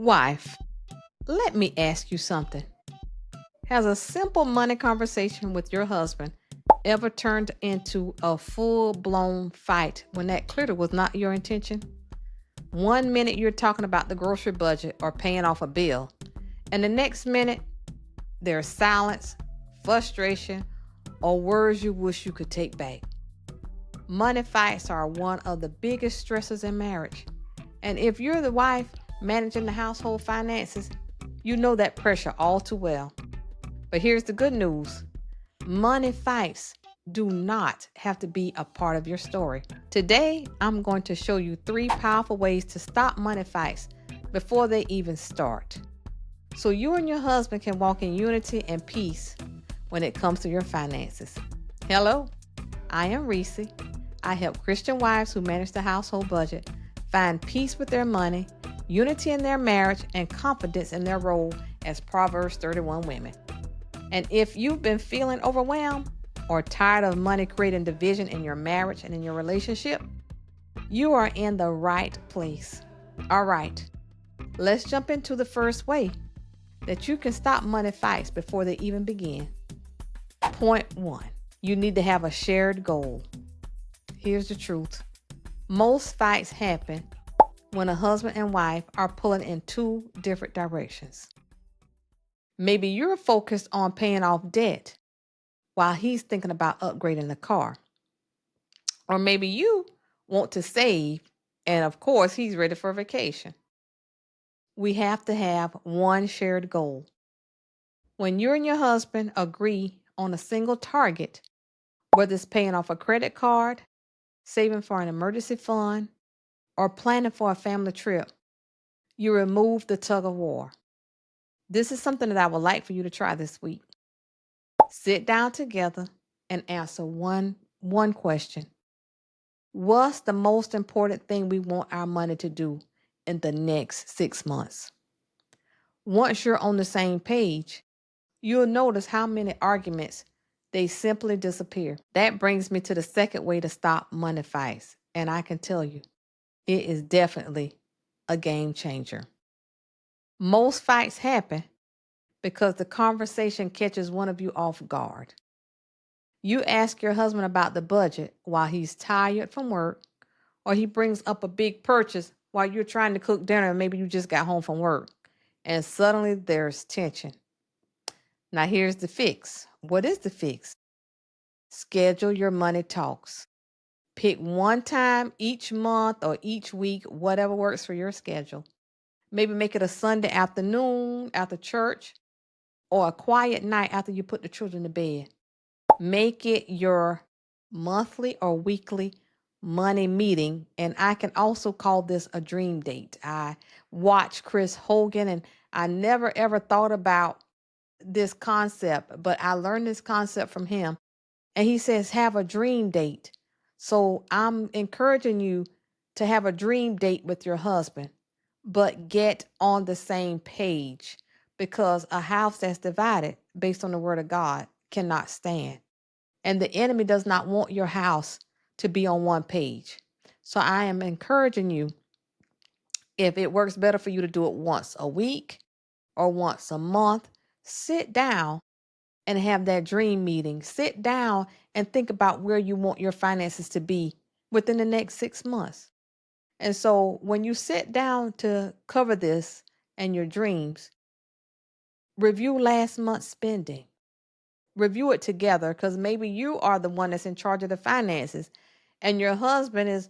Wife, let me ask you something. Has a simple money conversation with your husband ever turned into a full blown fight when that clearly was not your intention? One minute you're talking about the grocery budget or paying off a bill, and the next minute there's silence, frustration, or words you wish you could take back. Money fights are one of the biggest stressors in marriage. And if you're the wife managing the household finances, you know that pressure all too well. But here's the good news: money fights do not have to be a part of your story. Today, I'm going to show you 3 powerful ways to stop money fights before they even start, so you and your husband can walk in unity and peace when it comes to your finances. Hello, I am Reese. I help Christian wives who manage the household budget find peace with their money, unity in their marriage, and confidence in their role as Proverbs 31 women. And if you've been feeling overwhelmed or tired of money creating division in your marriage and in your relationship, you are in the right place. All right, let's jump into the first way that you can stop money fights before they even begin. Point 1. You need to have a shared goal. Here's the truth. Most fights happen when a husband and wife are pulling in 2 different directions. Maybe you're focused on paying off debt while he's thinking about upgrading the car. Or maybe you want to save, and of course, he's ready for vacation. We have to have one shared goal. When you and your husband agree on a single target, whether it's paying off a credit card, saving for an emergency fund, or planning for a family trip, you remove the tug of war. This is something that I would like for you to try this week. Sit down together and answer one question. What's the most important thing we want our money to do in the next 6 months? Once you're on the same page, you'll notice how many arguments they simply disappear. That brings me to the second way to stop money fights, and I can tell you, it is definitely a game changer. Most fights happen because the conversation catches one of you off guard. You ask your husband about the budget while he's tired from work, or he brings up a big purchase while you're trying to cook dinner and maybe you just got home from work, and suddenly there's tension. Now here's the fix. What is the fix? Schedule your money talks. Pick one time each month or each week, whatever works for your schedule. Maybe make it a Sunday afternoon after church or a quiet night after you put the children to bed. Make it your monthly or weekly money meeting. And I can also call this a dream date. I watch Chris Hogan, and I never ever thought about this concept, but I learned this concept from him. And he says, have a dream date. So I'm encouraging you to have a dream date with your husband, but get on the same page, because a house that's divided based on the word of God cannot stand. And the enemy does not want your house to be on one page. So I am encouraging you, if it works better for you to do it once a week or once a month, sit down and have that dream meeting. Sit down and think about where you want your finances to be within the next 6 months. And so when you sit down to cover this and your dreams, review last month's spending. Review it together, because maybe you are the one that's in charge of the finances and your husband is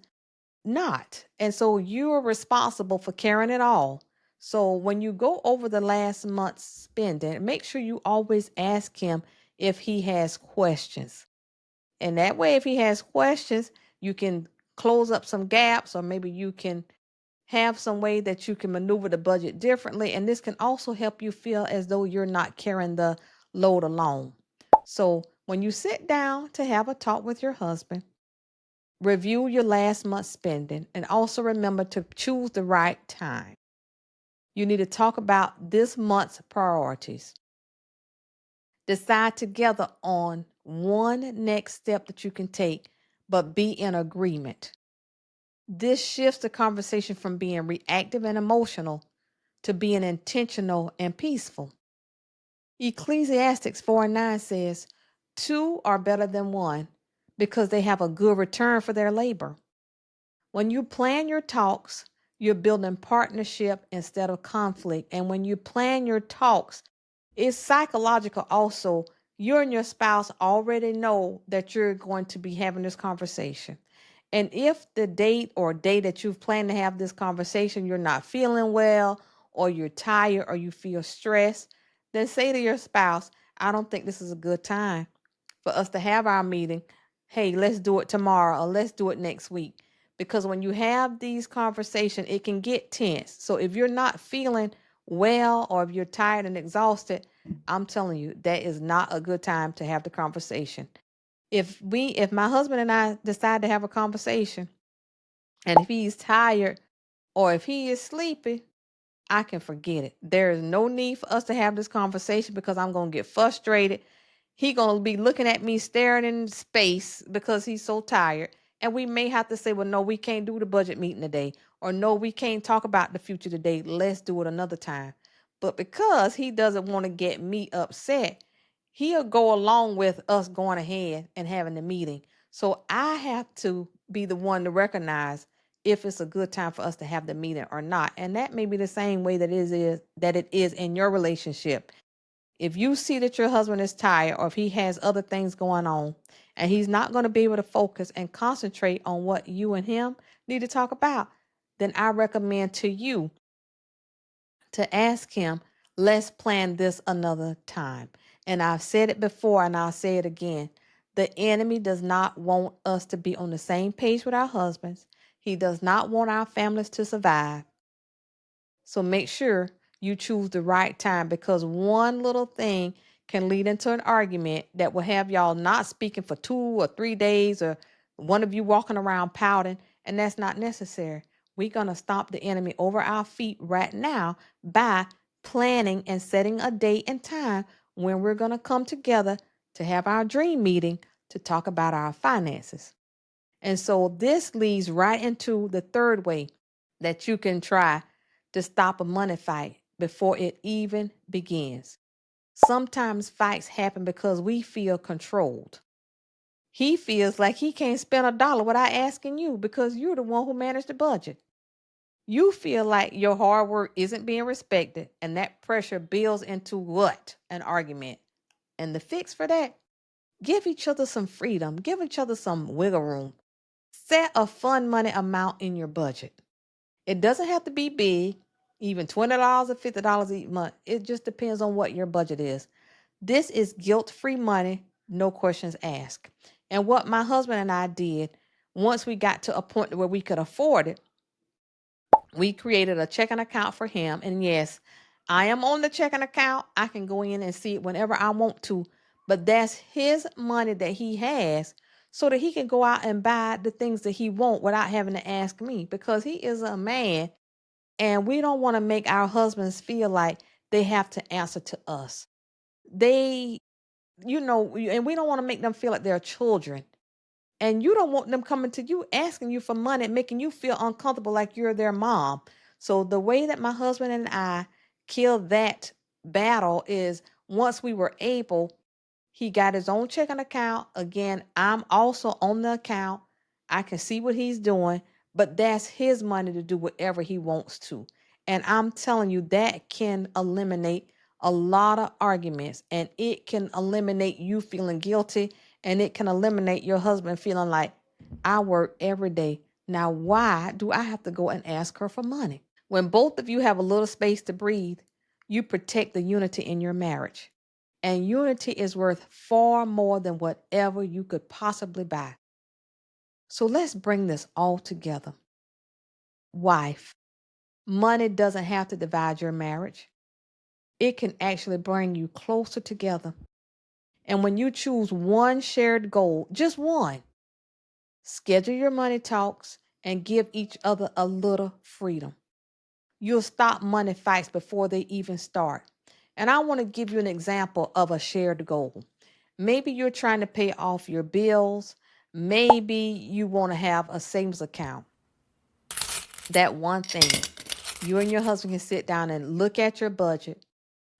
not. And so you are responsible for carrying it all. So when you go over the last month's spending, make sure you always ask him if he has questions. And that way, if he has questions, you can close up some gaps, or maybe you can have some way that you can maneuver the budget differently. And this can also help you feel as though you're not carrying the load alone. So when you sit down to have a talk with your husband, review your last month's spending, and also remember to choose the right time. You need to talk about this month's priorities. Decide together on one next step that you can take, but be in agreement. This shifts the conversation from being reactive and emotional to being intentional and peaceful. Ecclesiastes 4:9 says, two are better than one because they have a good return for their labor. When you plan your talks, you're building partnership instead of conflict. And when you plan your talks, it's psychological also. You and your spouse already know that you're going to be having this conversation. And if the date or day that you've planned to have this conversation, you're not feeling well, or you're tired, or you feel stressed, then say to your spouse, I don't think this is a good time for us to have our meeting. Hey, let's do it tomorrow, or let's do it next week. Because when you have these conversations, it can get tense. So if you're not feeling well, or if you're tired and exhausted, I'm telling you, that is not a good time to have the conversation. If my husband and I decide to have a conversation, and if he's tired or if he is sleepy, I can forget it. There is no need for us to have this conversation because I'm going to get frustrated. He going to be looking at me staring in space because he's so tired. And we may have to say, well, no, we can't do the budget meeting today. Or no, we can't talk about the future today. Let's do it another time. But because he doesn't want to get me upset, he'll go along with us going ahead and having the meeting. So I have to be the one to recognize if it's a good time for us to have the meeting or not. And that may be the same way that it is in your relationship. If you see that your husband is tired, or if he has other things going on and he's not going to be able to focus and concentrate on what you and him need to talk about, then I recommend to you to ask him, let's plan this another time. And I've said it before and I'll say it again. The enemy does not want us to be on the same page with our husbands. He does not want our families to survive. So make sure you choose the right time, because one little thing can lead into an argument that will have y'all not speaking for 2 or 3 days, or one of you walking around pouting, and that's not necessary. We're going to stop the enemy over our feet right now by planning and setting a date and time when we're going to come together to have our dream meeting to talk about our finances. And so this leads right into the third way that you can try to stop a money fight before it even begins. Sometimes fights happen because we feel controlled. He feels like he can't spend a dollar without asking you because you're the one who managed the budget. You feel like your hard work isn't being respected, and that pressure builds into what? An argument. And the fix for that? Give each other some freedom, give each other some wiggle room. Set a fun money amount in your budget. It doesn't have to be big, even $20 or $50 each month. It just depends on what your budget is. This is guilt-free money, no questions asked. And what my husband and I did, once we got to a point where we could afford it, we created a checking account for him. And yes, I am on the checking account. I can go in and see it whenever I want to, but that's his money that he has so that he can go out and buy the things that he wants without having to ask me, because he is a man and we don't want to make our husbands feel like they have to answer to us. They, and we don't want to make them feel like they're children. And you don't want them coming to you asking you for money, making you feel uncomfortable like you're their mom. So the way that my husband and I killed that battle is, once we were able, he got his own checking account. Again, I'm also on the account. I can see what he's doing, but that's his money to do whatever he wants to. And I'm telling you, that can eliminate a lot of arguments, and it can eliminate you feeling guilty, and it can eliminate your husband feeling like, I work every day. Now, why do I have to go and ask her for money? When both of you have a little space to breathe, you protect the unity in your marriage. And unity is worth far more than whatever you could possibly buy. So let's bring this all together. Wife, money doesn't have to divide your marriage. It can actually bring you closer together. And when you choose one shared goal, just one, schedule your money talks and give each other a little freedom. You'll stop money fights before they even start. And I want to give you an example of a shared goal. Maybe you're trying to pay off your bills. Maybe you want to have a savings account. That one thing. You and your husband can sit down and look at your budget,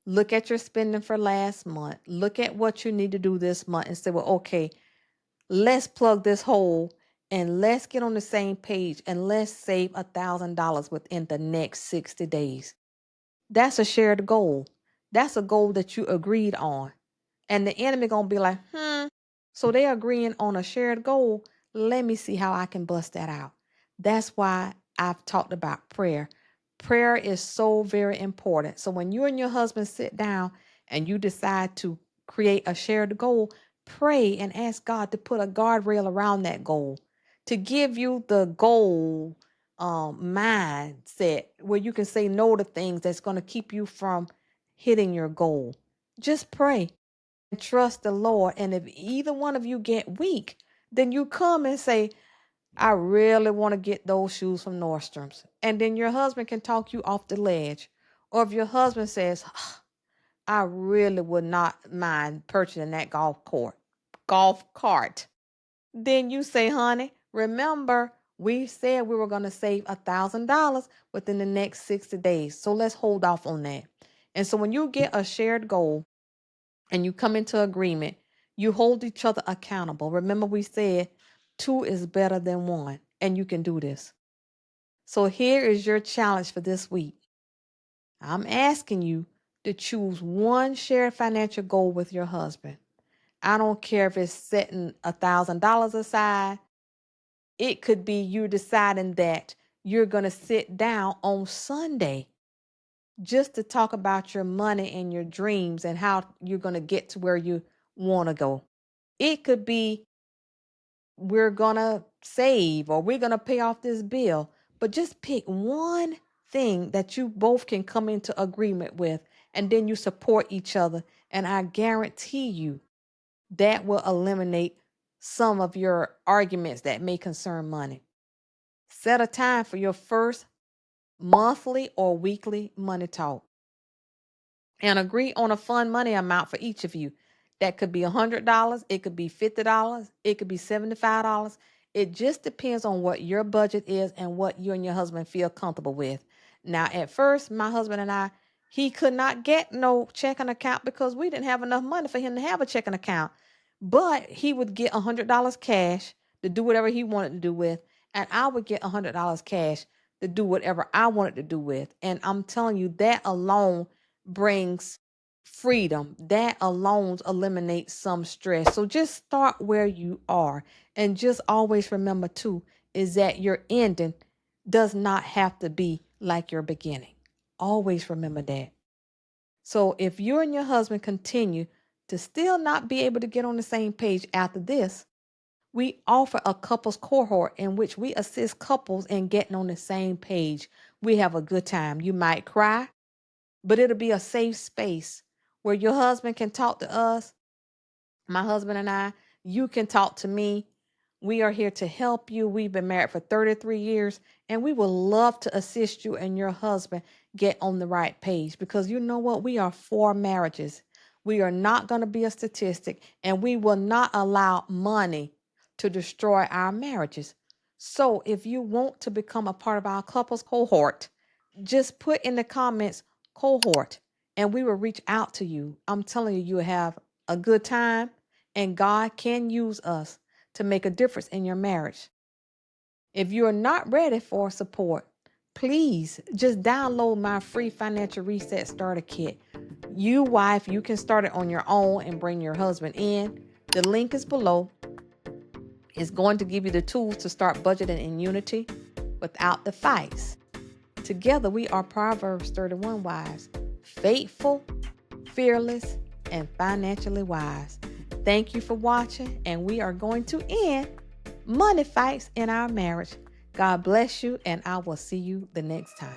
look at your spending for last month, look at what you need to do this month and say, well, okay, let's plug this hole and let's get on the same page and let's save $1,000 within the next 60 days. That's a shared goal. That's a goal that you agreed on. And the enemy gonna be like, So they agreeing on a shared goal. Let me see how I can bust that out. That's why I've talked about prayer. Prayer is so very important. So when you and your husband sit down and you decide to create a shared goal, pray and ask God to put a guardrail around that goal, to give you the goal mindset where you can say no to things that's going to keep you from hitting your goal. Just pray and trust the Lord. And if either one of you get weak, then you come and say, I really want to get those shoes from Nordstrom's. And then your husband can talk you off the ledge. Or if your husband says, I really would not mind purchasing that golf cart. Then you say, honey, remember, we said we were going to save $1,000 within the next 60 days. So let's hold off on that. And so when you get a shared goal and you come into agreement, you hold each other accountable. Remember, we said 2 is better than 1, and you can do this. So here is your challenge for this week. I'm asking you to choose one shared financial goal with your husband. I don't care if it's setting $1,000 aside. It could be you deciding that you're going to sit down on Sunday just to talk about your money and your dreams and how you're going to get to where you want to go. It could be we're going to save or we're going to pay off this bill, but just pick one thing that you both can come into agreement with, and then you support each other. And I guarantee you that will eliminate some of your arguments that may concern money. Set a time for your first monthly or weekly money talk and agree on a fund money amount for each of you. That could be $100, it could be $50, it could be $75. It just depends on what your budget is and what you and your husband feel comfortable with. Now, at first, my husband and I, he could not get no checking account because we didn't have enough money for him to have a checking account. But he would get $100 cash to do whatever he wanted to do with, and I would get $100 cash to do whatever I wanted to do with. And I'm telling you, that alone brings freedom. That alone eliminates some stress. So just start where you are. And just always remember, too, is that your ending does not have to be like your beginning. Always remember that. So if you and your husband continue to still not be able to get on the same page after this, we offer a couples cohort in which we assist couples in getting on the same page. We have a good time. You might cry, but it'll be a safe space where your husband can talk to us, my husband and I, you can talk to me. We are here to help you. We've been married for 33 years, and we would love to assist you and your husband get on the right page, because you know what? We are for marriages. We are not going to be a statistic, and we will not allow money to destroy our marriages. So if you want to become a part of our couples cohort, just put in the comments cohort and we will reach out to you. I'm telling you, you will have a good time, and God can use us to make a difference in your marriage. If you are not ready for support, please just download my free financial reset starter kit. You wife, you can start it on your own and bring your husband in. The link is below. It's going to give you the tools to start budgeting in unity without the fights. Together, we are Proverbs 31 wives, faithful, fearless, and financially wise. Thank you for watching, and we are going to end money fights in our marriage. God bless you, and I will see you the next time.